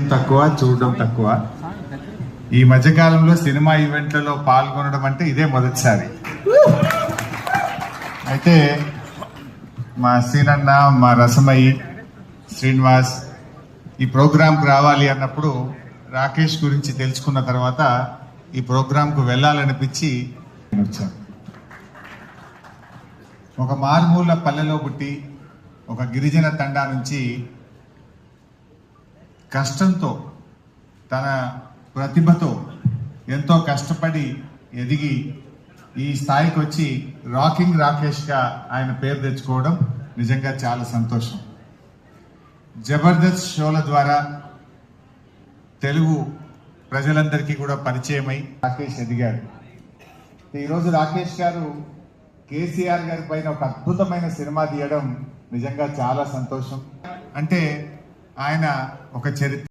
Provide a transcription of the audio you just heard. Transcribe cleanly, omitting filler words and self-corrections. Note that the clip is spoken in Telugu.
తక్కువ, చూడడం తక్కువ. ఈ మధ్యకాలంలో సినిమా ఈవెంట్లలో పాల్గొనడం అంటే ఇదే మొదటిసారి. అయితే మా సీనన్న, మా రసమయ్యి, శ్రీనివాస్ ఈ ప్రోగ్రాంకు రావాలి అన్నప్పుడు రాకేష్ గురించి తెలుసుకున్న తర్వాత ఈ ప్రోగ్రాంకు వెళ్ళాలనిపించి వచ్చాను. ఒక మారుమూల పల్లెలో పుట్టి ఒక గిరిజన తండా నుంచి కష్టంతో తన ప్రతిభతో ఎంతో కష్టపడి ఎదిగి ఈ స్థాయికి వచ్చి రాకింగ్ రాకేష్గా ఆయన పేరు తెచ్చుకోవడం నిజంగా చాలా సంతోషం. జబర్దస్త్ షోల ద్వారా తెలుగు ప్రజలందరికీ కూడా పరిచయమై రాకేష్ ఎదిగాడు. ఈరోజు రాకేష్ గారు కేసీఆర్ గారి పైన ఒక అద్భుతమైన సినిమా తీయడం నిజంగా చాలా సంతోషం. అంటే ఆయన ఒక చరిత్ర